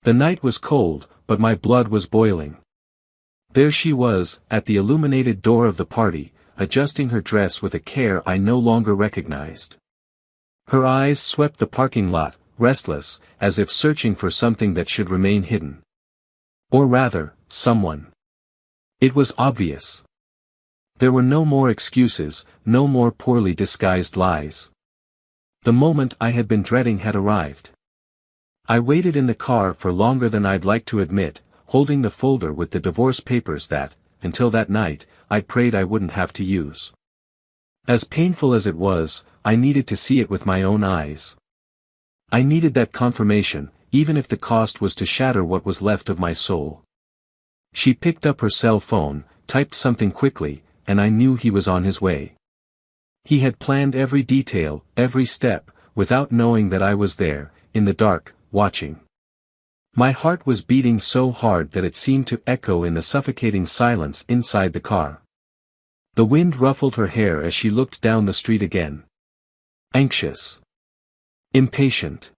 The night was cold, but my blood was boiling. There she was, at the illuminated door of the party, adjusting her dress with a care I no longer recognized. Her eyes swept the parking lot, restless, as if searching for something that should remain hidden. Or rather, someone. It was obvious. There were no more excuses, no more poorly disguised lies. The moment I had been dreading had arrived. I waited in the car for longer than I'd like to admit, holding the folder with the divorce papers that, until that night, I prayed I wouldn't have to use. As painful as it was, I needed to see it with my own eyes. I needed that confirmation, even if the cost was to shatter what was left of my soul. She picked up her cell phone, typed something quickly, and I knew he was on his way. He had planned every detail, every step, without knowing that I was there, in the dark, watching. My heart was beating so hard that it seemed to echo in the suffocating silence inside the car. The wind ruffled her hair as she looked down the street again. Anxious. Impatient.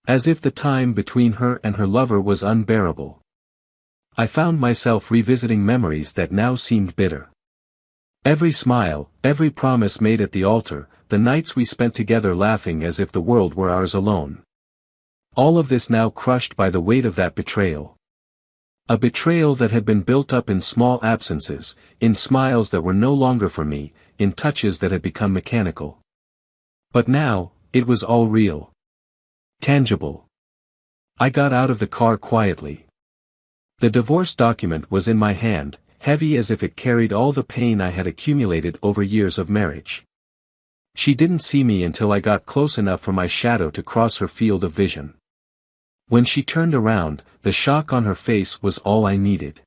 As if the time between her and her lover was unbearable. I found myself revisiting memories that now seemed bitter. Every smile, every promise made at the altar, the nights we spent together laughing as if the world were ours alone. All of this now crushed by the weight of that betrayal. A betrayal that had been built up in small absences, in smiles that were no longer for me, in touches that had become mechanical. But now, it was all real. Tangible. I got out of the car quietly. The divorce document was in my hand, heavy as if it carried all the pain I had accumulated over years of marriage. She didn't see me until I got close enough for my shadow to cross her field of vision. When she turned around, the shock on her face was all I needed.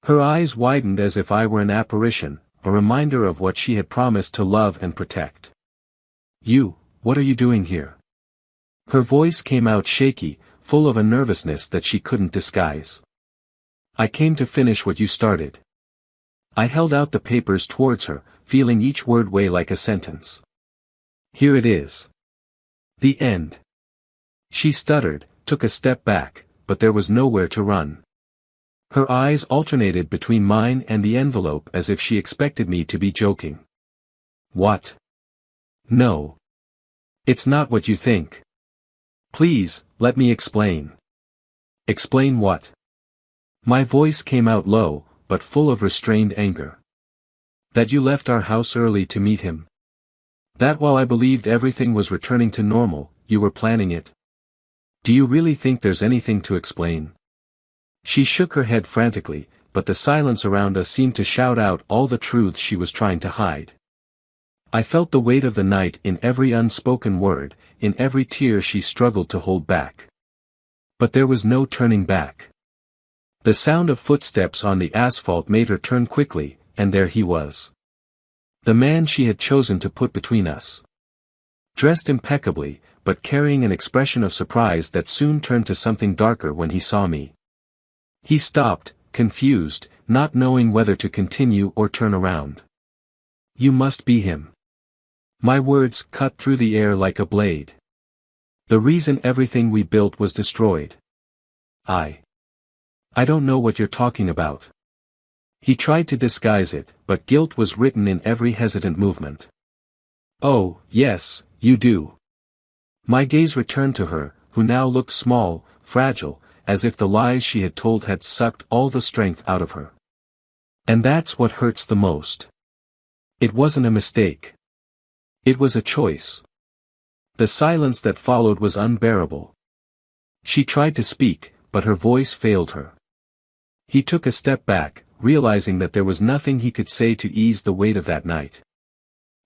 Her eyes widened as if I were an apparition, a reminder of what she had promised to love and protect. What are you doing here? Her voice came out shaky, full of a nervousness that she couldn't disguise. I came to finish what you started. I held out the papers towards her, feeling each word weigh like a sentence. Here it is. The end. She stuttered, took a step back, but there was nowhere to run. Her eyes alternated between mine and the envelope as if she expected me to be joking. What? No. It's not what you think. Please, let me explain. Explain what? My voice came out low, but full of restrained anger. That you left our house early to meet him. That while I believed everything was returning to normal, you were planning it. Do you really think there's anything to explain? She shook her head frantically, but the silence around us seemed to shout out all the truths she was trying to hide. I felt the weight of the night in every unspoken word, in every tear she struggled to hold back. But there was no turning back. The sound of footsteps on the asphalt made her turn quickly, and there he was. The man she had chosen to put between us. Dressed impeccably, but carrying an expression of surprise that soon turned to something darker when he saw me. He stopped, confused, not knowing whether to continue or turn around. You must be him. My words cut through the air like a blade. The reason everything we built was destroyed. I don't know what you're talking about. He tried to disguise it, but guilt was written in every hesitant movement. Oh, yes, you do. My gaze returned to her, who now looked small, fragile, as if the lies she had told had sucked all the strength out of her. And that's what hurts the most. It wasn't a mistake. It was a choice. The silence that followed was unbearable. She tried to speak, but her voice failed her. He took a step back, realizing that there was nothing he could say to ease the weight of that night.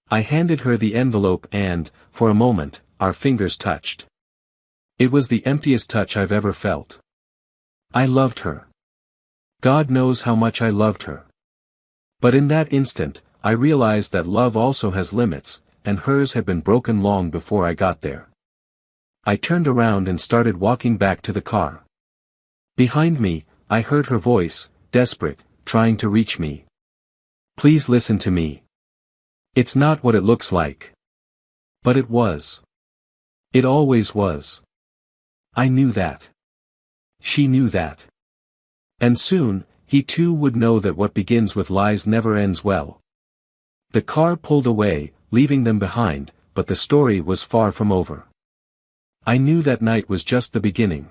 I handed her the envelope and, for a moment, our fingers touched. It was the emptiest touch I've ever felt. I loved her. God knows how much I loved her. But in that instant, I realized that love also has limits, and hers had been broken long before I got there. I turned around and started walking back to the car. Behind me, I heard her voice, desperate, trying to reach me. Please listen to me. It's not what it looks like. But it was. It always was. I knew that. She knew that. And soon, he too would know that what begins with lies never ends well. The car pulled away, leaving them behind, but the story was far from over. I knew that night was just the beginning.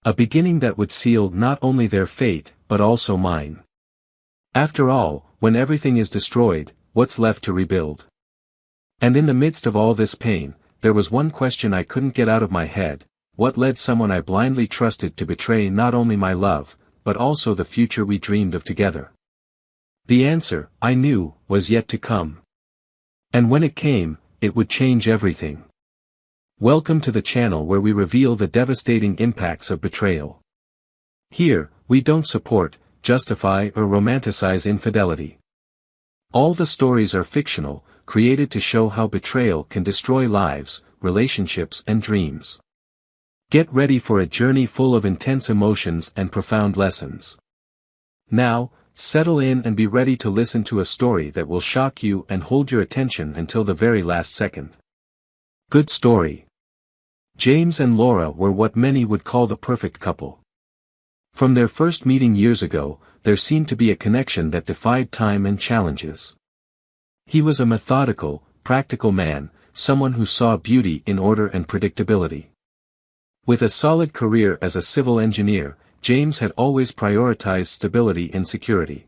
A beginning that would seal not only their fate, but also mine. After all, when everything is destroyed, what's left to rebuild? And in the midst of all this pain, there was one question I couldn't get out of my head: what led someone I blindly trusted to betray not only my love, but also the future we dreamed of together? The answer, I knew, was yet to come. And when it came, it would change everything. Welcome to the channel where we reveal the devastating impacts of betrayal. Here, we don't support, justify or romanticize infidelity. All the stories are fictional, created to show how betrayal can destroy lives, relationships and dreams. Get ready for a journey full of intense emotions and profound lessons. Now, settle in and be ready to listen to a story that will shock you and hold your attention until the very last second. Good story. James and Laura were what many would call the perfect couple. From their first meeting years ago, there seemed to be a connection that defied time and challenges. He was a methodical, practical man, someone who saw beauty in order and predictability. With a solid career as a civil engineer, James had always prioritized stability and security.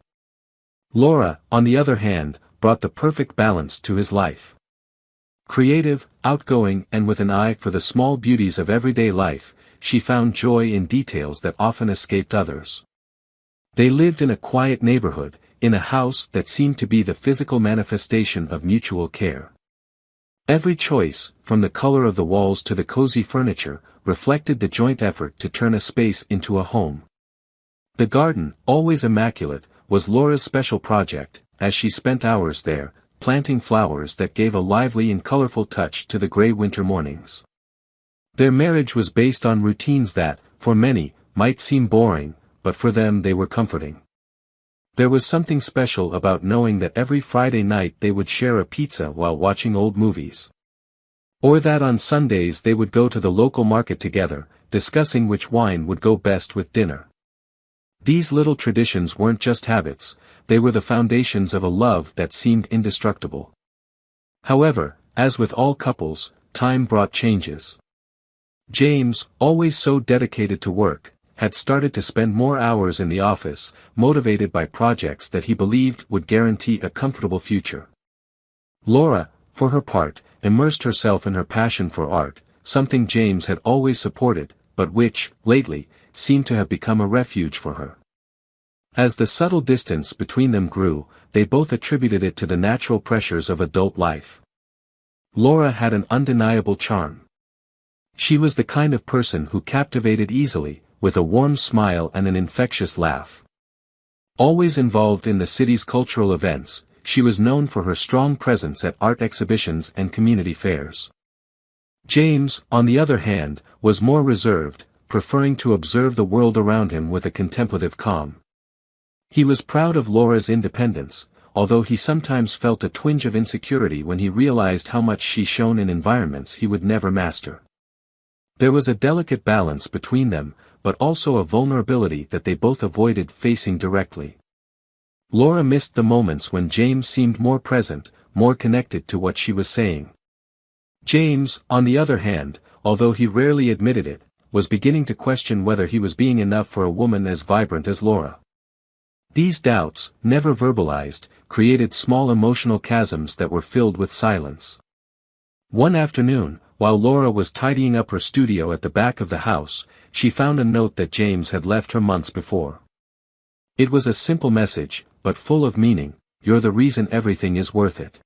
Laura, on the other hand, brought the perfect balance to his life. Creative, outgoing and with an eye for the small beauties of everyday life, she found joy in details that often escaped others. They lived in a quiet neighborhood, in a house that seemed to be the physical manifestation of mutual care. Every choice, from the color of the walls to the cozy furniture, reflected the joint effort to turn a space into a home. The garden, always immaculate, was Laura's special project, as she spent hours there, planting flowers that gave a lively and colorful touch to the gray winter mornings. Their marriage was based on routines that, for many, might seem boring, but for them they were comforting. There was something special about knowing that every Friday night they would share a pizza while watching old movies. Or that on Sundays they would go to the local market together, discussing which wine would go best with dinner. These little traditions weren't just habits, they were the foundations of a love that seemed indestructible. However, as with all couples, time brought changes. James, always so dedicated to work, had started to spend more hours in the office, motivated by projects that he believed would guarantee a comfortable future. Laura, for her part, immersed herself in her passion for art, something James had always supported, but which, lately, seemed to have become a refuge for her. As the subtle distance between them grew, they both attributed it to the natural pressures of adult life. Laura had an undeniable charm. She was the kind of person who captivated easily, with a warm smile and an infectious laugh. Always involved in the city's cultural events, she was known for her strong presence at art exhibitions and community fairs. James, on the other hand, was more reserved, preferring to observe the world around him with a contemplative calm. He was proud of Laura's independence, although he sometimes felt a twinge of insecurity when he realized how much she shone in environments he would never master. There was a delicate balance between them, but also a vulnerability that they both avoided facing directly. Laura missed the moments when James seemed more present, more connected to what she was saying. James, on the other hand, although he rarely admitted it, was beginning to question whether he was being enough for a woman as vibrant as Laura. These doubts, never verbalized, created small emotional chasms that were filled with silence. One afternoon, while Laura was tidying up her studio at the back of the house, she found a note that James had left her months before. It was a simple message, but full of meaning: "You're the reason everything is worth it."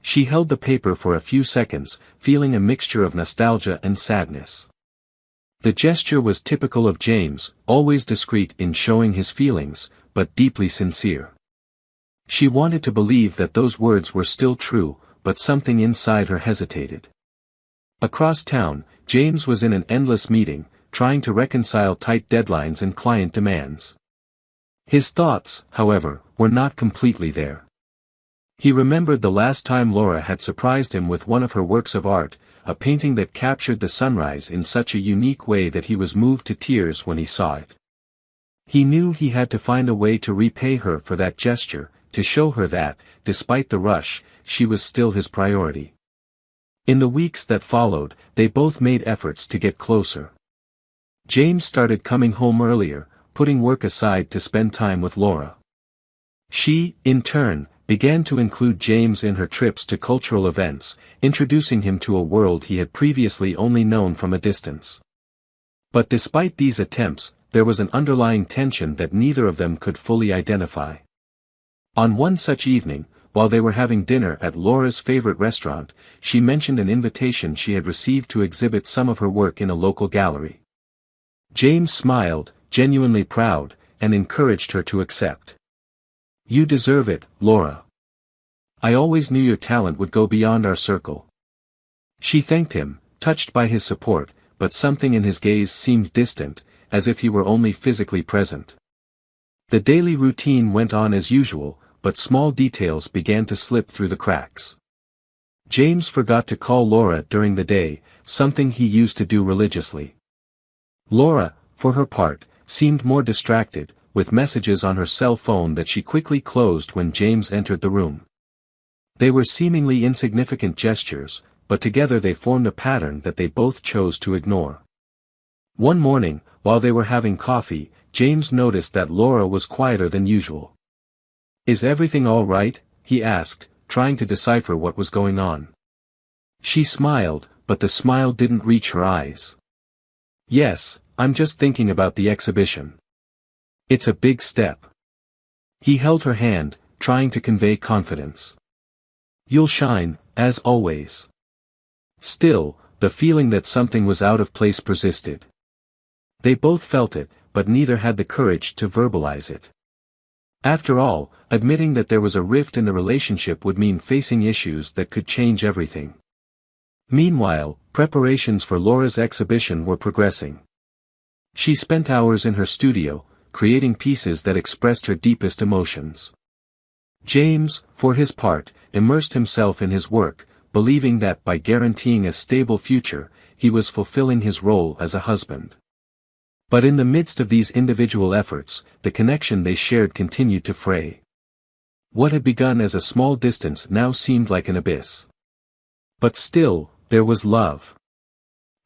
She held the paper for a few seconds, feeling a mixture of nostalgia and sadness. The gesture was typical of James, always discreet in showing his feelings, but deeply sincere. She wanted to believe that those words were still true, but something inside her hesitated. Across town, James was in an endless meeting, trying to reconcile tight deadlines and client demands. His thoughts, however, were not completely there. He remembered the last time Laura had surprised him with one of her works of art, a painting that captured the sunrise in such a unique way that he was moved to tears when he saw it. He knew he had to find a way to repay her for that gesture, to show her that, despite the rush, she was still his priority. In the weeks that followed, they both made efforts to get closer. James started coming home earlier, putting work aside to spend time with Laura. She, in turn, began to include James in her trips to cultural events, introducing him to a world he had previously only known from a distance. But despite these attempts, there was an underlying tension that neither of them could fully identify. On one such evening, while they were having dinner at Laura's favorite restaurant, she mentioned an invitation she had received to exhibit some of her work in a local gallery. James smiled, genuinely proud, and encouraged her to accept. "You deserve it, Laura. I always knew your talent would go beyond our circle." She thanked him, touched by his support, but something in his gaze seemed distant, as if he were only physically present. The daily routine went on as usual, but small details began to slip through the cracks. James forgot to call Laura during the day, something he used to do religiously. Laura, for her part, seemed more distracted, with messages on her cell phone that she quickly closed when James entered the room. They were seemingly insignificant gestures, but together they formed a pattern that they both chose to ignore. One morning, while they were having coffee, James noticed that Laura was quieter than usual. "Is everything all right?" he asked, trying to decipher what was going on. She smiled, but the smile didn't reach her eyes. "Yes, I'm just thinking about the exhibition. It's a big step." He held her hand, trying to convey confidence. "You'll shine, as always." Still, the feeling that something was out of place persisted. They both felt it, but neither had the courage to verbalize it. After all, admitting that there was a rift in the relationship would mean facing issues that could change everything. Meanwhile, preparations for Laura's exhibition were progressing. She spent hours in her studio, creating pieces that expressed her deepest emotions. James, for his part, immersed himself in his work, believing that by guaranteeing a stable future, he was fulfilling his role as a husband. But in the midst of these individual efforts, the connection they shared continued to fray. What had begun as a small distance now seemed like an abyss. But still, there was love.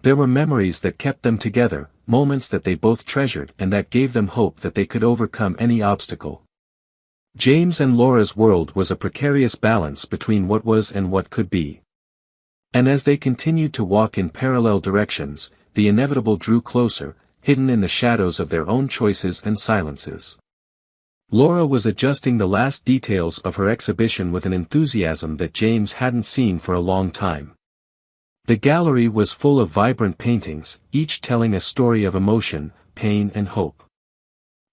There were memories that kept them together, moments that they both treasured and that gave them hope that they could overcome any obstacle. James and Laura's world was a precarious balance between what was and what could be. And as they continued to walk in parallel directions, the inevitable drew closer, hidden in the shadows of their own choices and silences. Laura was adjusting the last details of her exhibition with an enthusiasm that James hadn't seen for a long time. The gallery was full of vibrant paintings, each telling a story of emotion, pain and hope.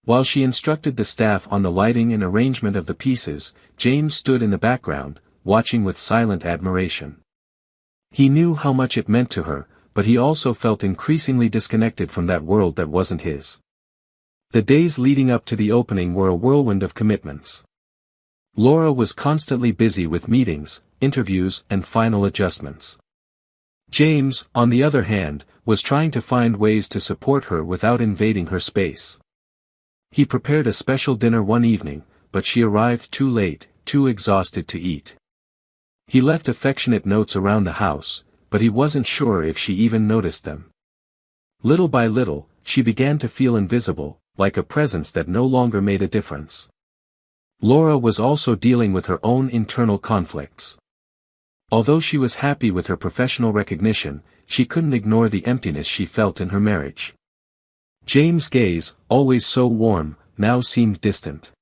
While she instructed the staff on the lighting and arrangement of the pieces, James stood in the background, watching with silent admiration. He knew how much it meant to her, but he also felt increasingly disconnected from that world that wasn't his. The days leading up to the opening were a whirlwind of commitments. Laura was constantly busy with meetings, interviews and final adjustments. James, on the other hand, was trying to find ways to support her without invading her space. He prepared a special dinner one evening, but she arrived too late, too exhausted to eat. He left affectionate notes around the house, but he wasn't sure if she even noticed them. Little by little, she began to feel invisible, like a presence that no longer made a difference. Laura was also dealing with her own internal conflicts. Although she was happy with her professional recognition, she couldn't ignore the emptiness she felt in her marriage. James' gaze, always so warm, now seemed distant.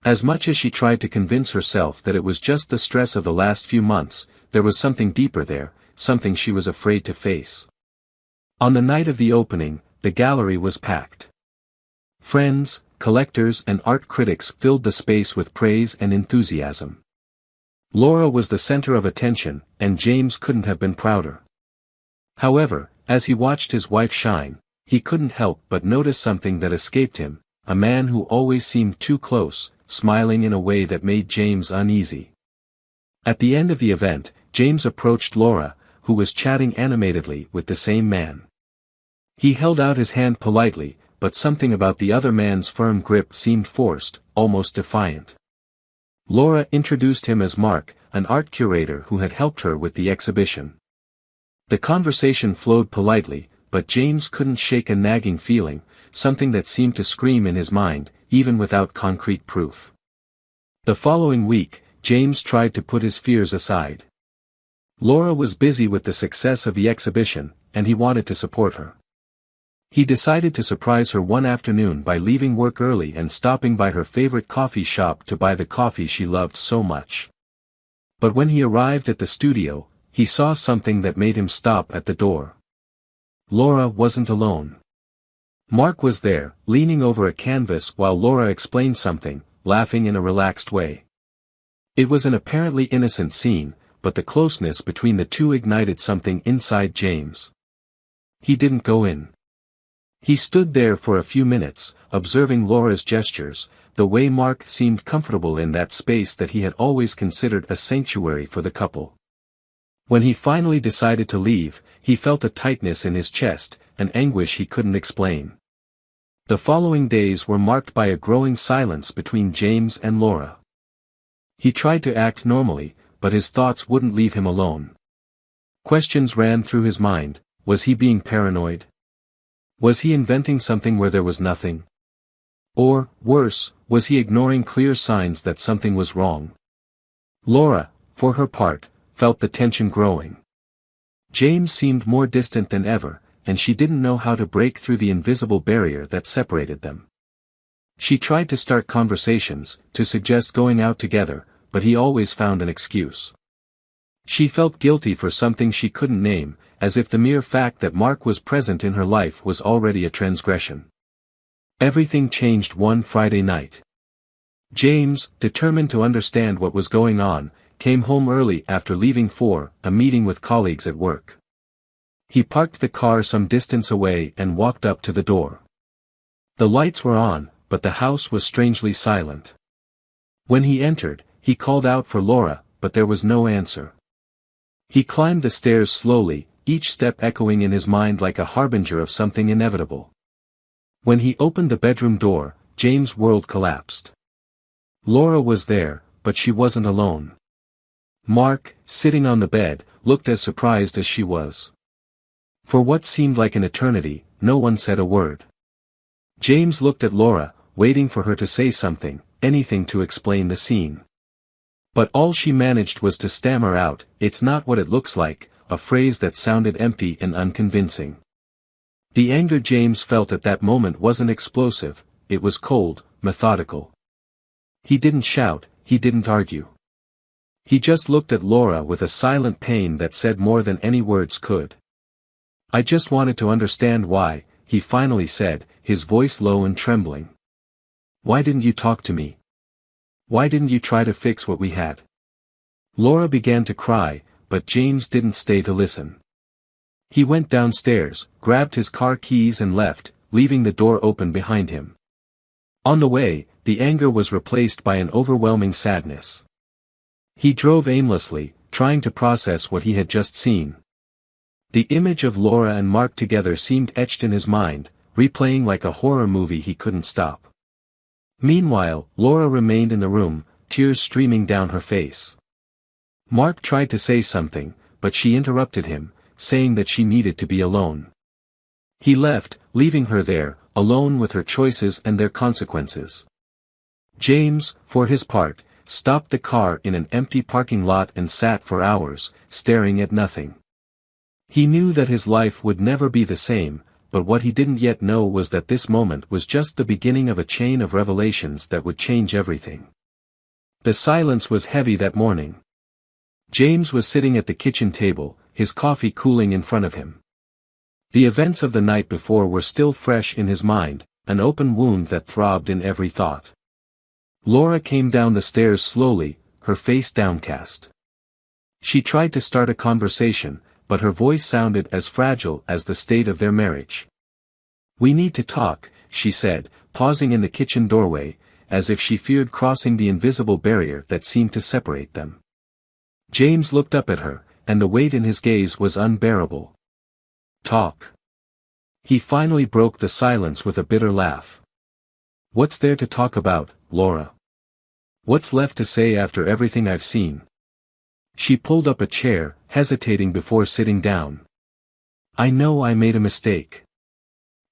As much as she tried to convince herself that it was just the stress of the last few months, there was something deeper there, something she was afraid to face. On the night of the opening, the gallery was packed. Friends, collectors and art critics filled the space with praise and enthusiasm. Laura was the center of attention, and James couldn't have been prouder. However, as he watched his wife shine, he couldn't help but notice something that escaped him, a man who always seemed too close, smiling in a way that made James uneasy. At the end of the event, James approached Laura, who was chatting animatedly with the same man. He held out his hand politely, but something about the other man's firm grip seemed forced, almost defiant. Laura introduced him as Mark, an art curator who had helped her with the exhibition. The conversation flowed politely, but James couldn't shake a nagging feeling, something that seemed to scream in his mind, even without concrete proof. The following week, James tried to put his fears aside. Laura was busy with the success of the exhibition, and he wanted to support her. He decided to surprise her one afternoon by leaving work early and stopping by her favorite coffee shop to buy the coffee she loved so much. But when he arrived at the studio, he saw something that made him stop at the door. Laura wasn't alone. Mark was there, leaning over a canvas while Laura explained something, laughing in a relaxed way. It was an apparently innocent scene, but the closeness between the two ignited something inside James. He didn't go in. He stood there for a few minutes, observing Laura's gestures, the way Mark seemed comfortable in that space that he had always considered a sanctuary for the couple. When he finally decided to leave, he felt a tightness in his chest, an anguish he couldn't explain. The following days were marked by a growing silence between James and Laura. He tried to act normally, but his thoughts wouldn't leave him alone. Questions ran through his mind: was he being paranoid? Was he inventing something where there was nothing? Or, worse, was he ignoring clear signs that something was wrong? Laura, for her part, felt the tension growing. James seemed more distant than ever, and she didn't know how to break through the invisible barrier that separated them. She tried to start conversations, to suggest going out together, but he always found an excuse. She felt guilty for something she couldn't name, as if the mere fact that Mark was present in her life was already a transgression. Everything changed one Friday night. James, determined to understand what was going on, came home early after leaving for a meeting with colleagues at work. He parked the car some distance away and walked up to the door. The lights were on, but the house was strangely silent. When he entered, he called out for Laura, but there was no answer. He climbed the stairs slowly, each step echoing in his mind like a harbinger of something inevitable. When he opened the bedroom door, James' world collapsed. Laura was there, but she wasn't alone. Mark, sitting on the bed, looked as surprised as she was. For what seemed like an eternity, no one said a word. James looked at Laura, waiting for her to say something, anything to explain the scene. But all she managed was to stammer out, "It's not what it looks like," a phrase that sounded empty and unconvincing. The anger James felt at that moment wasn't explosive, it was cold, methodical. He didn't shout, he didn't argue. He just looked at Laura with a silent pain that said more than any words could. "I just wanted to understand why," he finally said, his voice low and trembling. "Why didn't you talk to me? Why didn't you try to fix what we had?" Laura began to cry, but James didn't stay to listen. He went downstairs, grabbed his car keys and left, leaving the door open behind him. On the way, the anger was replaced by an overwhelming sadness. He drove aimlessly, trying to process what he had just seen. The image of Laura and Mark together seemed etched in his mind, replaying like a horror movie he couldn't stop. Meanwhile, Laura remained in the room, tears streaming down her face. Mark tried to say something, but she interrupted him, saying that she needed to be alone. He left, leaving her there, alone with her choices and their consequences. James, for his part, stopped the car in an empty parking lot and sat for hours, staring at nothing. He knew that his life would never be the same, but what he didn't yet know was that this moment was just the beginning of a chain of revelations that would change everything. The silence was heavy that morning. James was sitting at the kitchen table, his coffee cooling in front of him. The events of the night before were still fresh in his mind, an open wound that throbbed in every thought. Laura came down the stairs slowly, her face downcast. She tried to start a conversation, but her voice sounded as fragile as the state of their marriage. "We need to talk," she said, pausing in the kitchen doorway, as if she feared crossing the invisible barrier that seemed to separate them. James looked up at her, and the weight in his gaze was unbearable. Talk. He finally broke the silence with a bitter laugh. What's there to talk about, Laura? What's left to say after everything I've seen? She pulled up a chair, hesitating before sitting down. I know I made a mistake.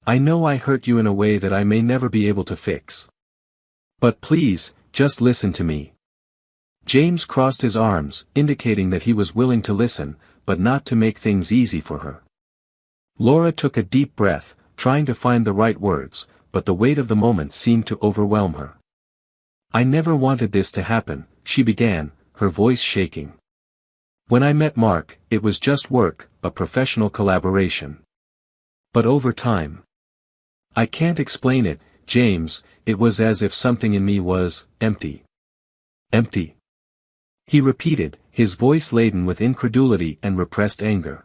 I know I hurt you in a way that I may never be able to fix. But please, just listen to me. James crossed his arms, indicating that he was willing to listen, but not to make things easy for her. Laura took a deep breath, trying to find the right words, but the weight of the moment seemed to overwhelm her. I never wanted this to happen, she began, her voice shaking. When I met Mark, it was just work, a professional collaboration. But over time. I can't explain it, James, it was as if something in me was empty. Empty. He repeated, his voice laden with incredulity and repressed anger.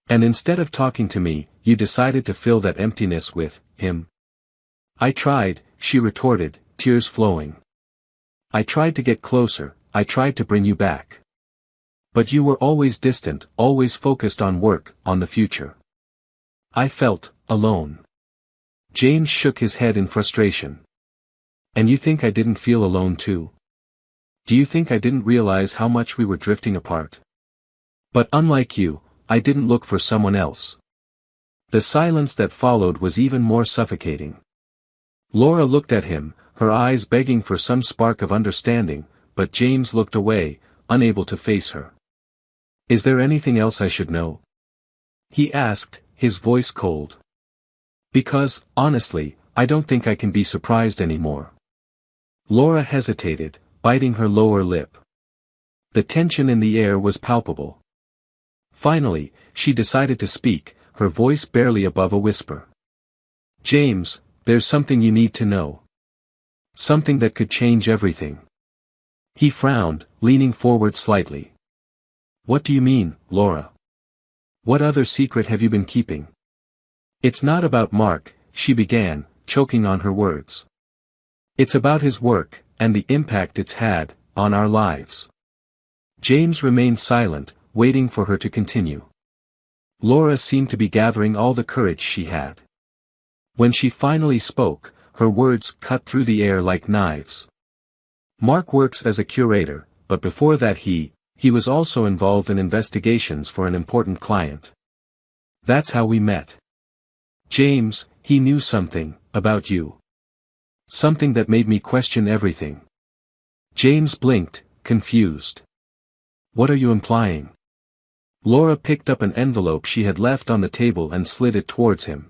And instead of talking to me, you decided to fill that emptiness with him. I tried, she retorted, tears flowing. I tried to get closer, I tried to bring you back. But you were always distant, always focused on work, on the future. I felt alone. James shook his head in frustration. And you think I didn't feel alone too? Do you think I didn't realize how much we were drifting apart? But unlike you, I didn't look for someone else. The silence that followed was even more suffocating. Laura looked at him, her eyes begging for some spark of understanding, but James looked away, unable to face her. Is there anything else I should know? He asked, his voice cold. Because, honestly, I don't think I can be surprised anymore. Laura hesitated, biting her lower lip. The tension in the air was palpable. Finally, she decided to speak, her voice barely above a whisper. James, there's something you need to know. Something that could change everything. He frowned, leaning forward slightly. What do you mean, Laura? What other secret have you been keeping? It's not about Mark, she began, choking on her words. It's about his work, and the impact it's had, on our lives. James remained silent, waiting for her to continue. Laura seemed to be gathering all the courage she had. When she finally spoke, her words cut through the air like knives. Mark works as a curator, but before that he was also involved in investigations for an important client. That's how we met. James, he knew something, about you. Something that made me question everything. James blinked, confused. What are you implying? Laura picked up an envelope she had left on the table and slid it towards him.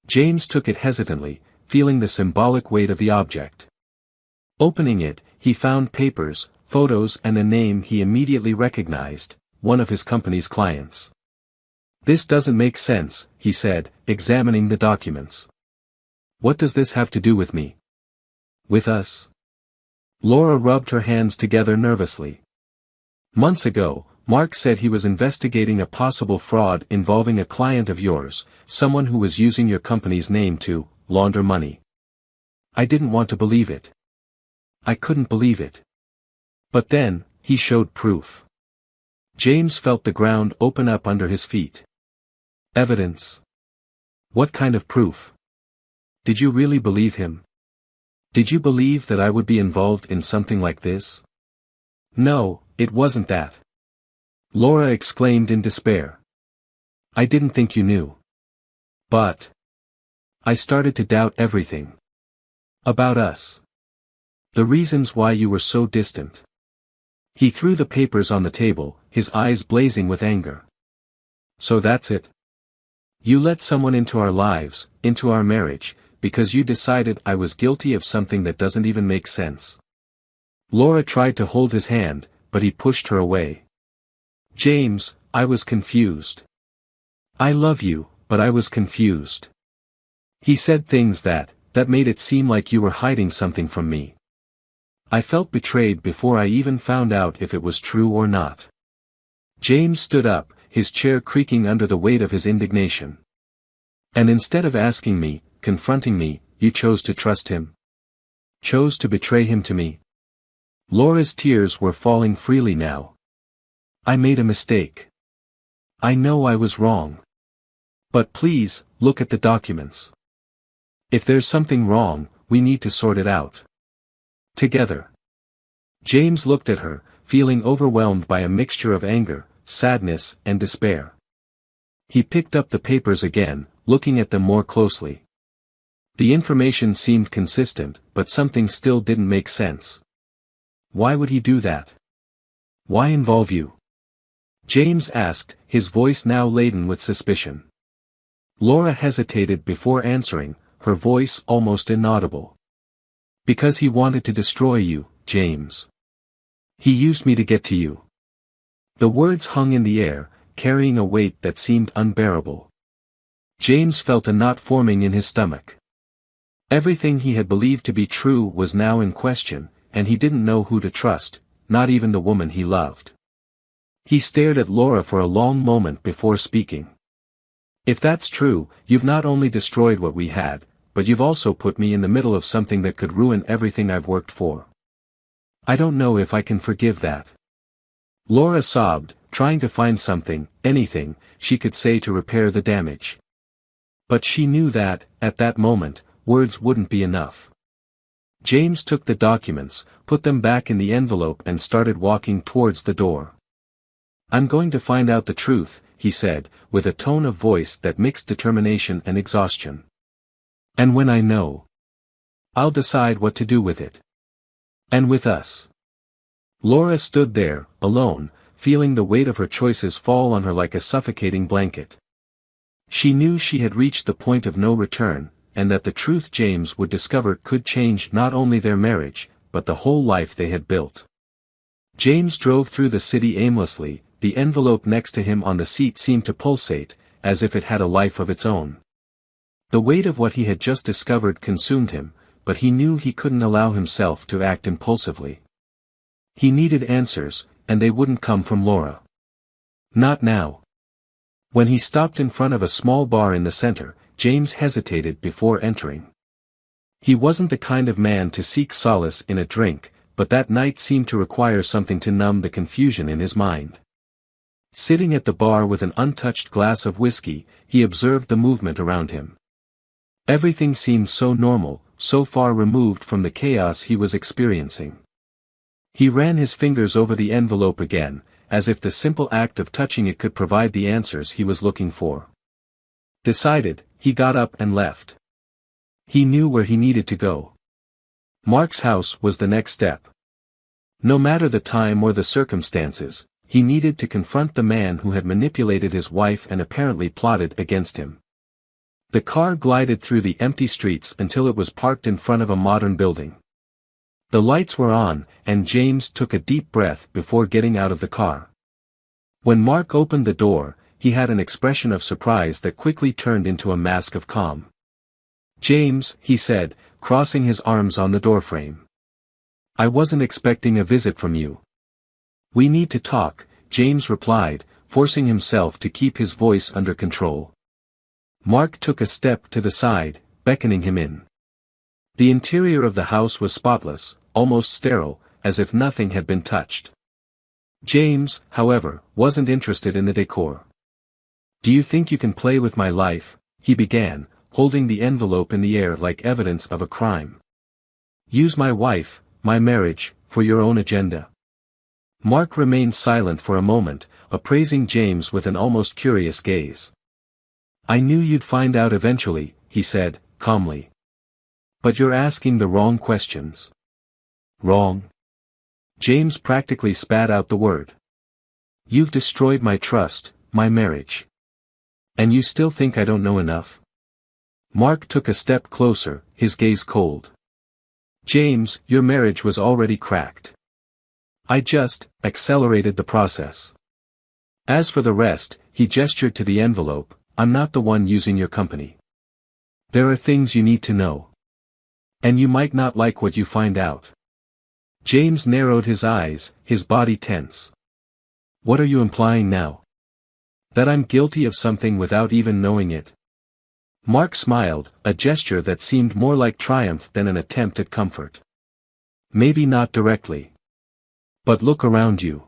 James took it hesitantly, feeling the symbolic weight of the object. Opening it, he found papers, photos and a name he immediately recognized, one of his company's clients. This doesn't make sense, he said, examining the documents. What does this have to do with me? With us? Laura rubbed her hands together nervously. Months ago, Mark said he was investigating a possible fraud involving a client of yours, someone who was using your company's name to launder money. I didn't want to believe it. I couldn't believe it. But then, he showed proof. James felt the ground open up under his feet. Evidence. What kind of proof? Did you really believe him? Did you believe that I would be involved in something like this? No, it wasn't that. Laura exclaimed in despair. I didn't think you knew. But I started to doubt everything. About us. The reasons why you were so distant. He threw the papers on the table, his eyes blazing with anger. So that's it. You let someone into our lives, into our marriage, because you decided I was guilty of something that doesn't even make sense. Laura tried to hold his hand, but he pushed her away. James, I was confused. I love you, but I was confused. He said things that made it seem like you were hiding something from me. I felt betrayed before I even found out if it was true or not. James stood up, his chair creaking under the weight of his indignation. And instead of asking me, confronting me, you chose to trust him? Chose to betray him to me? Laura's tears were falling freely now, I made a mistake. I know I was wrong. But please, look at the documents. If there's something wrong, we need to sort it out. Together. James looked at her, feeling overwhelmed by a mixture of anger, sadness, and despair. He picked up the papers again, looking at them more closely. The information seemed consistent, but something still didn't make sense. Why would he do that? Why involve you? James asked, his voice now laden with suspicion. Laura hesitated before answering, her voice almost inaudible. Because he wanted to destroy you, James. He used me to get to you. The words hung in the air, carrying a weight that seemed unbearable. James felt a knot forming in his stomach. Everything he had believed to be true was now in question, and he didn't know who to trust, not even the woman he loved. He stared at Laura for a long moment before speaking. If that's true, you've not only destroyed what we had, but you've also put me in the middle of something that could ruin everything I've worked for. I don't know if I can forgive that. Laura sobbed, trying to find something, anything, she could say to repair the damage. But she knew that, at that moment, words wouldn't be enough. James took the documents, put them back in the envelope and started walking towards the door. I'm going to find out the truth, he said, with a tone of voice that mixed determination and exhaustion. And when I know, I'll decide what to do with it. And with us. Laura stood there, alone, feeling the weight of her choices fall on her like a suffocating blanket. She knew she had reached the point of no return, and that the truth James would discover could change not only their marriage, but the whole life they had built. James drove through the city aimlessly, the envelope next to him on the seat seemed to pulsate, as if it had a life of its own. The weight of what he had just discovered consumed him, but he knew he couldn't allow himself to act impulsively. He needed answers, and they wouldn't come from Laura. Not now. When he stopped in front of a small bar in the center, James hesitated before entering. He wasn't the kind of man to seek solace in a drink, but that night seemed to require something to numb the confusion in his mind. Sitting at the bar with an untouched glass of whiskey, he observed the movement around him. Everything seemed so normal, so far removed from the chaos he was experiencing. He ran his fingers over the envelope again, as if the simple act of touching it could provide the answers he was looking for. Decided, he got up and left. He knew where he needed to go. Mark's house was the next step. No matter the time or the circumstances, he needed to confront the man who had manipulated his wife and apparently plotted against him. The car glided through the empty streets until it was parked in front of a modern building. The lights were on, and James took a deep breath before getting out of the car. When Mark opened the door, he had an expression of surprise that quickly turned into a mask of calm. James, he said, crossing his arms on the doorframe. I wasn't expecting a visit from you. We need to talk, James replied, forcing himself to keep his voice under control. Mark took a step to the side, beckoning him in. The interior of the house was spotless, almost sterile, as if nothing had been touched. James, however, wasn't interested in the decor. Do you think you can play with my life? He began, holding the envelope in the air like evidence of a crime. Use my wife, my marriage, for your own agenda. Mark remained silent for a moment, appraising James with an almost curious gaze. I knew you'd find out eventually, he said, calmly. But you're asking the wrong questions. Wrong? James practically spat out the word. You've destroyed my trust, my marriage. And you still think I don't know enough? Mark took a step closer, his gaze cold. James, your marriage was already cracked. I just accelerated the process. As for the rest, he gestured to the envelope, I'm not the one using your company. There are things you need to know. And you might not like what you find out. James narrowed his eyes, his body tense. What are you implying now? That I'm guilty of something without even knowing it? Mark smiled, a gesture that seemed more like triumph than an attempt at comfort. Maybe not directly. But look around you.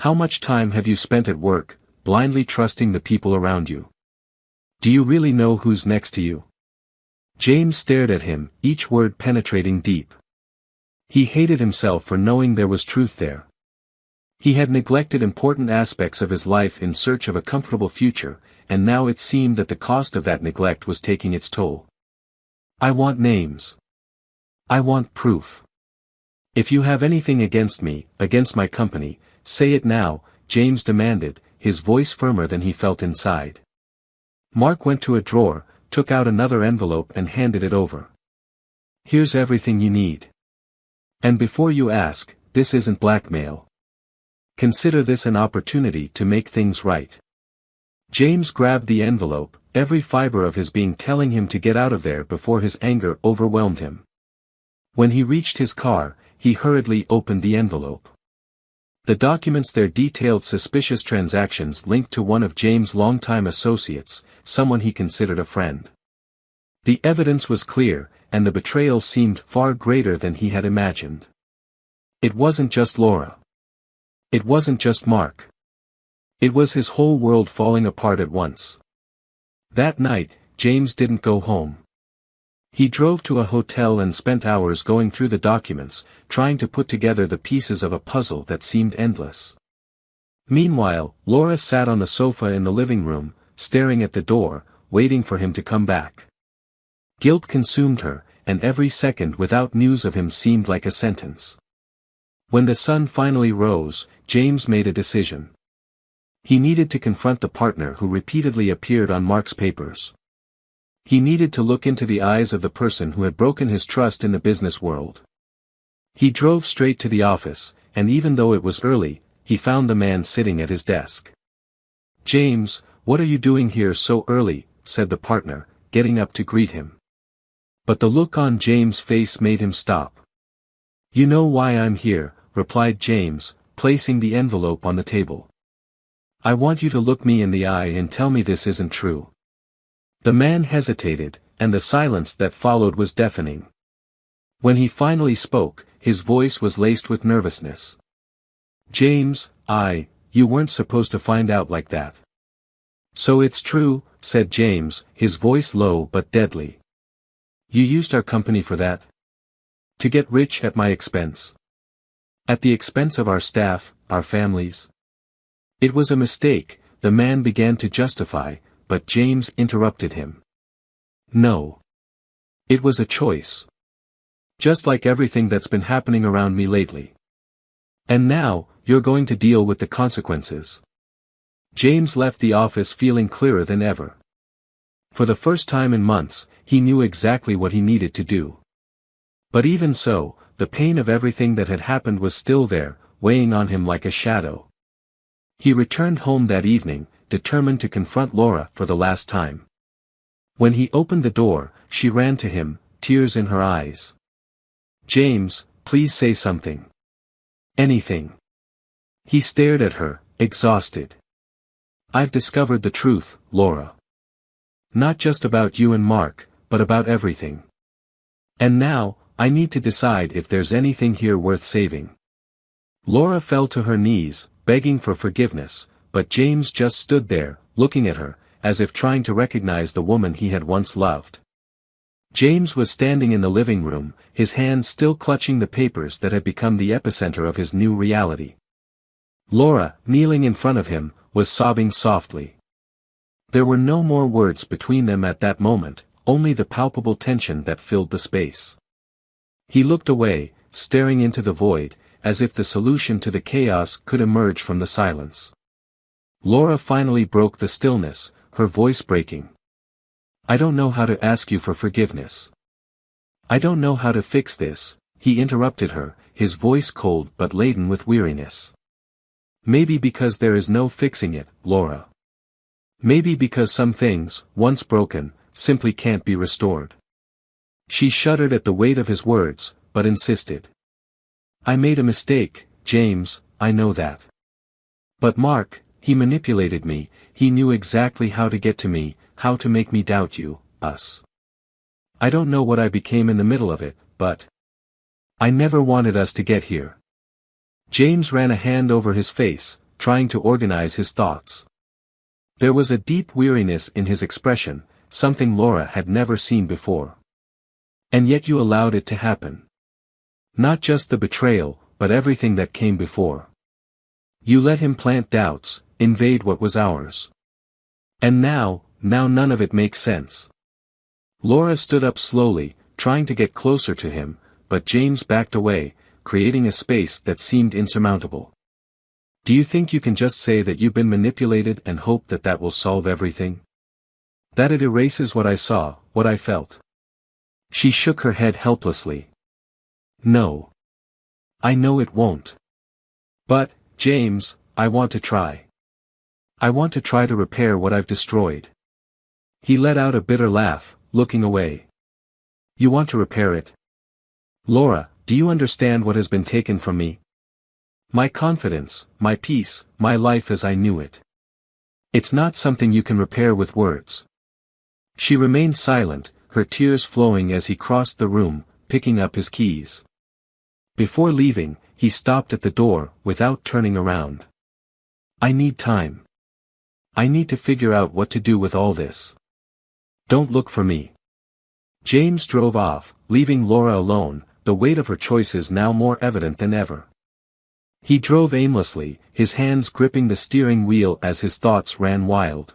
How much time have you spent at work, blindly trusting the people around you? Do you really know who's next to you? James stared at him, each word penetrating deep. He hated himself for knowing there was truth there. He had neglected important aspects of his life in search of a comfortable future, and now it seemed that the cost of that neglect was taking its toll. I want names. I want proof. If you have anything against me, against my company, say it now, James demanded, his voice firmer than he felt inside. Mark went to a drawer, took out another envelope and handed it over. Here's everything you need. And before you ask, this isn't blackmail. Consider this an opportunity to make things right. James grabbed the envelope, every fiber of his being telling him to get out of there before his anger overwhelmed him. When he reached his car, he hurriedly opened the envelope. The documents there detailed suspicious transactions linked to one of James' longtime associates, someone he considered a friend. The evidence was clear, and the betrayal seemed far greater than he had imagined. It wasn't just Laura. It wasn't just Mark. It was his whole world falling apart at once. That night, James didn't go home. He drove to a hotel and spent hours going through the documents, trying to put together the pieces of a puzzle that seemed endless. Meanwhile, Laura sat on the sofa in the living room, staring at the door, waiting for him to come back. Guilt consumed her, and every second without news of him seemed like a sentence. When the sun finally rose, James made a decision. He needed to confront the partner who repeatedly appeared on Mark's papers. He needed to look into the eyes of the person who had broken his trust in the business world. He drove straight to the office, and even though it was early, he found the man sitting at his desk. "James, what are you doing here so early?" said the partner, getting up to greet him. But the look on James' face made him stop. "You know why I'm here," replied James, placing the envelope on the table. "I want you to look me in the eye and tell me this isn't true." The man hesitated, and the silence that followed was deafening. When he finally spoke, his voice was laced with nervousness. "James, you weren't supposed to find out like that." "So it's true," said James, his voice low but deadly. "You used our company for that? To get rich at my expense? At the expense of our staff, our families?" "It was a mistake," the man began to justify, but James interrupted him. "No. It was a choice. Just like everything that's been happening around me lately. And now, you're going to deal with the consequences." James left the office feeling clearer than ever. For the first time in months, he knew exactly what he needed to do. But even so, the pain of everything that had happened was still there, weighing on him like a shadow. He returned home that evening, determined to confront Laura for the last time. When he opened the door, she ran to him, tears in her eyes. "James, please say something. Anything." He stared at her, exhausted. "I've discovered the truth, Laura. Not just about you and Mark, but about everything. And now, I need to decide if there's anything here worth saving." Laura fell to her knees, begging for forgiveness, but James just stood there, looking at her, as if trying to recognize the woman he had once loved. James was standing in the living room, his hands still clutching the papers that had become the epicenter of his new reality. Laura, kneeling in front of him, was sobbing softly. There were no more words between them at that moment, only the palpable tension that filled the space. He looked away, staring into the void, as if the solution to the chaos could emerge from the silence. Laura finally broke the stillness, her voice breaking. "I don't know how to ask you for forgiveness. I don't know how to fix this," he interrupted her, his voice cold but laden with weariness. "Maybe because there is no fixing it, Laura. Maybe because some things, once broken, simply can't be restored." She shuddered at the weight of his words, but insisted. "I made a mistake, James, I know that. But Mark, he manipulated me, he knew exactly how to get to me, how to make me doubt you, us. I don't know what I became in the middle of it, but I never wanted us to get here." James ran a hand over his face, trying to organize his thoughts. There was a deep weariness in his expression, something Laura had never seen before. And yet you allowed it to happen. Not just the betrayal, but everything that came before. You let him plant doubts, invade what was ours. And now none of it makes sense. Laura stood up slowly, trying to get closer to him, but James backed away, creating a space that seemed insurmountable. Do you think you can just say that you've been manipulated and hope that that will solve everything? That it erases what I saw, what I felt? She shook her head helplessly. No. I know it won't. But, James, I want to try. I want to try to repair what I've destroyed. He let out a bitter laugh, looking away. You want to repair it? Laura, do you understand what has been taken from me? My confidence, my peace, my life as I knew it. It's not something you can repair with words. She remained silent, her tears flowing as he crossed the room, picking up his keys. Before leaving, he stopped at the door, without turning around. I need time. I need to figure out what to do with all this. Don't look for me. James drove off, leaving Laura alone, the weight of her choices now more evident than ever. He drove aimlessly, his hands gripping the steering wheel as his thoughts ran wild.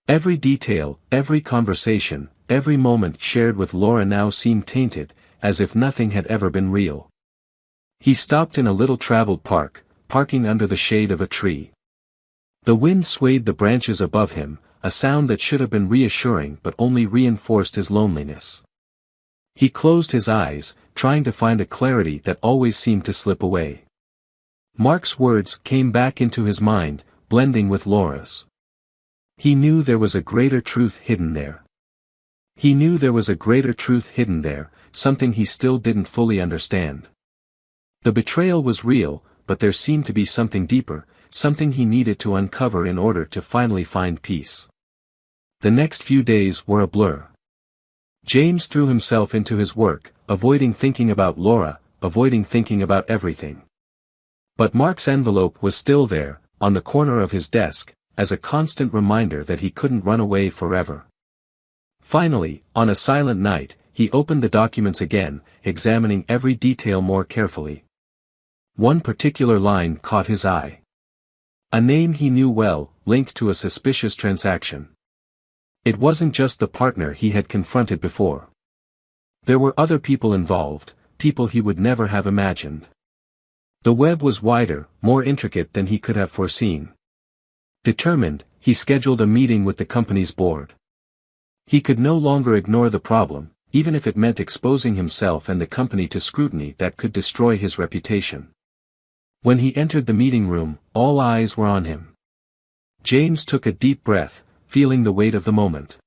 Every detail, every conversation, every moment shared with Laura now seemed tainted, as if nothing had ever been real. He stopped in a little traveled park, parking under the shade of a tree. The wind swayed the branches above him, a sound that should have been reassuring but only reinforced his loneliness. He closed his eyes, trying to find a clarity that always seemed to slip away. Mark's words came back into his mind, blending with Laura's. He knew there was a greater truth hidden there. He knew there was a greater truth hidden there, something he still didn't fully understand. The betrayal was real, but there seemed to be something deeper, something he needed to uncover in order to finally find peace. The next few days were a blur. James threw himself into his work, avoiding thinking about Laura, avoiding thinking about everything. But Mark's envelope was still there, on the corner of his desk, as a constant reminder that he couldn't run away forever. Finally, on a silent night, he opened the documents again, examining every detail more carefully. One particular line caught his eye. A name he knew well, linked to a suspicious transaction. It wasn't just the partner he had confronted before. There were other people involved, people he would never have imagined. The web was wider, more intricate than he could have foreseen. Determined, he scheduled a meeting with the company's board. He could no longer ignore the problem, even if it meant exposing himself and the company to scrutiny that could destroy his reputation. When he entered the meeting room, all eyes were on him. James took a deep breath, feeling the weight of the moment.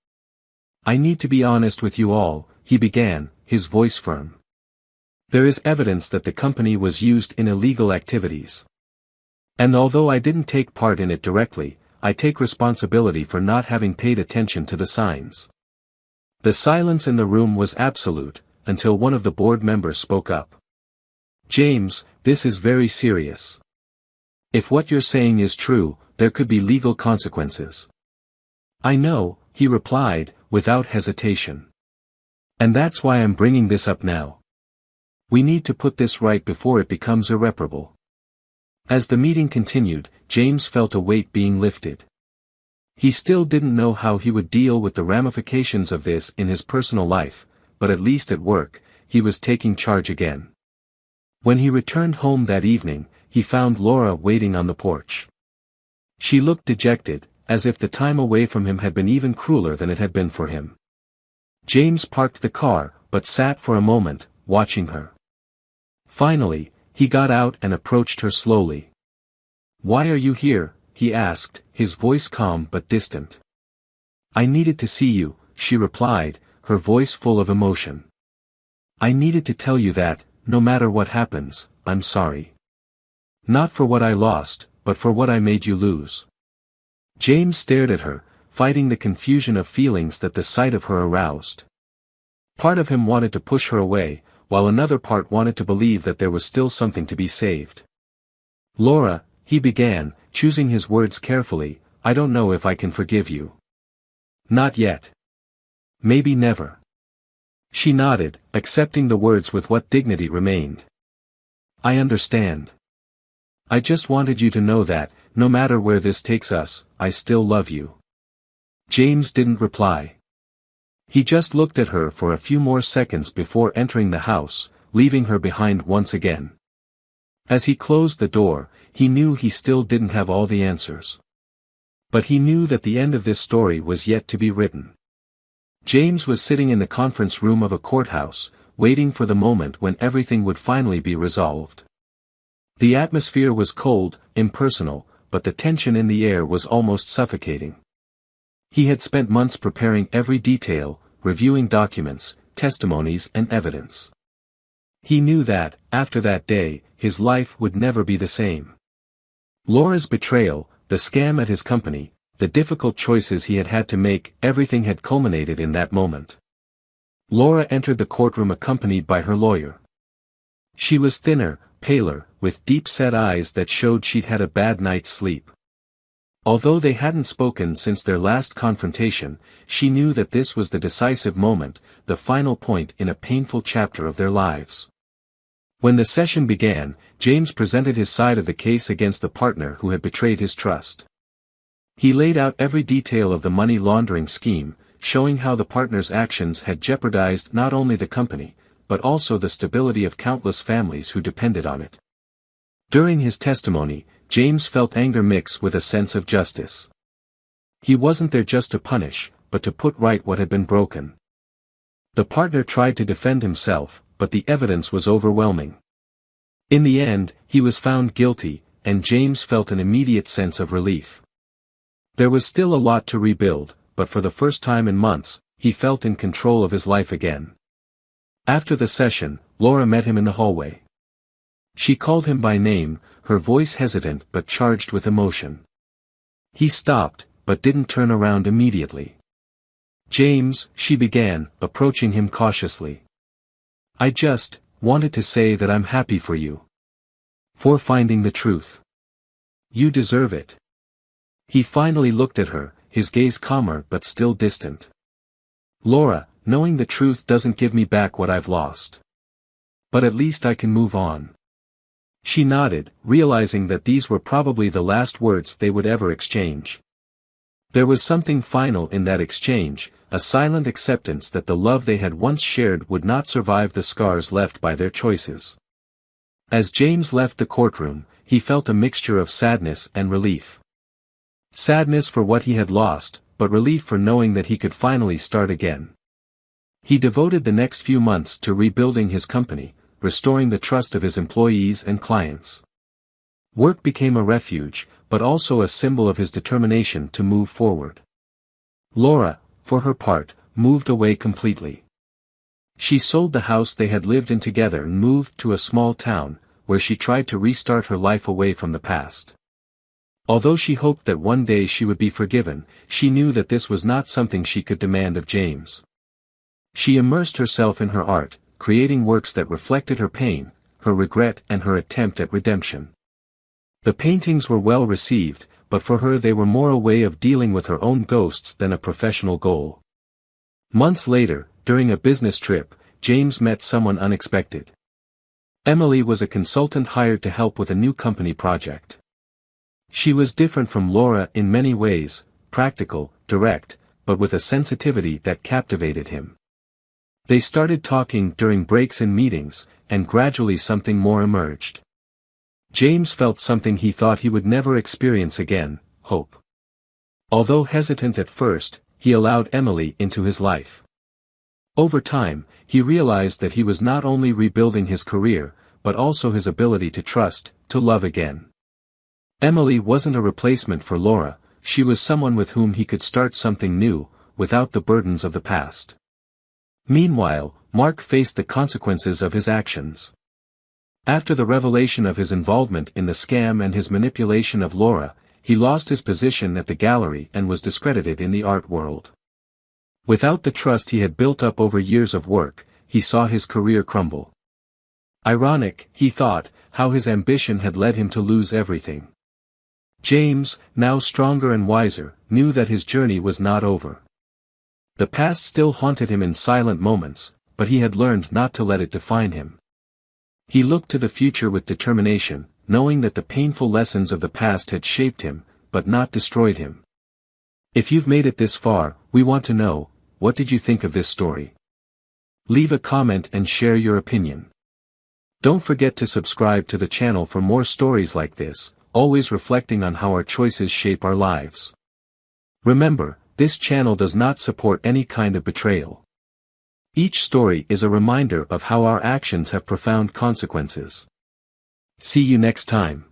I need to be honest with you all, he began, his voice firm. There is evidence that the company was used in illegal activities. And although I didn't take part in it directly, I take responsibility for not having paid attention to the signs. The silence in the room was absolute, until one of the board members spoke up. James, this is very serious. If what you're saying is true, there could be legal consequences. I know, he replied, without hesitation. And that's why I'm bringing this up now. We need to put this right before it becomes irreparable. As the meeting continued, James felt a weight being lifted. He still didn't know how he would deal with the ramifications of this in his personal life, but at least at work, he was taking charge again. When he returned home that evening, he found Laura waiting on the porch. She looked dejected, as if the time away from him had been even crueler than it had been for him. James parked the car, but sat for a moment, watching her. Finally, he got out and approached her slowly. Why are you here? He asked, his voice calm but distant. I needed to see you, she replied, her voice full of emotion. I needed to tell you that, no matter what happens, I'm sorry. Not for what I lost, but for what I made you lose. James stared at her, fighting the confusion of feelings that the sight of her aroused. Part of him wanted to push her away, while another part wanted to believe that there was still something to be saved. Laura, he began, choosing his words carefully, "I don't know if I can forgive you." "Not yet. Maybe never." She nodded, accepting the words with what dignity remained. "I understand. I just wanted you to know that, no matter where this takes us, I still love you." James didn't reply. He just looked at her for a few more seconds before entering the house, leaving her behind once again. As he closed the door, he knew he still didn't have all the answers. But he knew that the end of this story was yet to be written. James was sitting in the conference room of a courthouse, waiting for the moment when everything would finally be resolved. The atmosphere was cold, impersonal, but the tension in the air was almost suffocating. He had spent months preparing every detail, reviewing documents, testimonies and evidence. He knew that, after that day, his life would never be the same. Laura's betrayal, the scam at his company, the difficult choices he had had to make, everything had culminated in that moment. Laura entered the courtroom accompanied by her lawyer. She was thinner, paler, with deep-set eyes that showed she'd had a bad night's sleep. Although they hadn't spoken since their last confrontation, she knew that this was the decisive moment, the final point in a painful chapter of their lives. When the session began, James presented his side of the case against the partner who had betrayed his trust. He laid out every detail of the money laundering scheme, showing how the partner's actions had jeopardized not only the company, but also the stability of countless families who depended on it. During his testimony, James felt anger mix with a sense of justice. He wasn't there just to punish, but to put right what had been broken. The partner tried to defend himself, but the evidence was overwhelming. In the end, he was found guilty, and James felt an immediate sense of relief. There was still a lot to rebuild, but for the first time in months, he felt in control of his life again. After the session, Laura met him in the hallway. She called him by name, her voice hesitant but charged with emotion. He stopped, but didn't turn around immediately. "James," she began, approaching him cautiously. "I just wanted to say that I'm happy for you. For finding the truth. You deserve it." He finally looked at her, his gaze calmer but still distant. "Laura, knowing the truth doesn't give me back what I've lost. But at least I can move on." She nodded, realizing that these were probably the last words they would ever exchange. There was something final in that exchange, a silent acceptance that the love they had once shared would not survive the scars left by their choices. As James left the courtroom, he felt a mixture of sadness and relief. Sadness for what he had lost, but relief for knowing that he could finally start again. He devoted the next few months to rebuilding his company, restoring the trust of his employees and clients. Work became a refuge, but also a symbol of his determination to move forward. Laura, for her part, moved away completely. She sold the house they had lived in together and moved to a small town, where she tried to restart her life away from the past. Although she hoped that one day she would be forgiven, she knew that this was not something she could demand of James. She immersed herself in her art, creating works that reflected her pain, her regret and her attempt at redemption. The paintings were well received, but for her they were more a way of dealing with her own ghosts than a professional goal. Months later, during a business trip, James met someone unexpected. Emily was a consultant hired to help with a new company project. She was different from Laura in many ways, practical, direct, but with a sensitivity that captivated him. They started talking during breaks in meetings, and gradually something more emerged. James felt something he thought he would never experience again, hope. Although hesitant at first, he allowed Emily into his life. Over time, he realized that he was not only rebuilding his career, but also his ability to trust, to love again. Emily wasn't a replacement for Laura, she was someone with whom he could start something new, without the burdens of the past. Meanwhile, Mark faced the consequences of his actions. After the revelation of his involvement in the scam and his manipulation of Laura, he lost his position at the gallery and was discredited in the art world. Without the trust he had built up over years of work, he saw his career crumble. Ironic, he thought, how his ambition had led him to lose everything. James, now stronger and wiser, knew that his journey was not over. The past still haunted him in silent moments, but he had learned not to let it define him. He looked to the future with determination, knowing that the painful lessons of the past had shaped him, but not destroyed him. If you've made it this far, we want to know, what did you think of this story? Leave a comment and share your opinion. Don't forget to subscribe to the channel for more stories like this, always reflecting on how our choices shape our lives. Remember, this channel does not support any kind of betrayal. Each story is a reminder of how our actions have profound consequences. See you next time.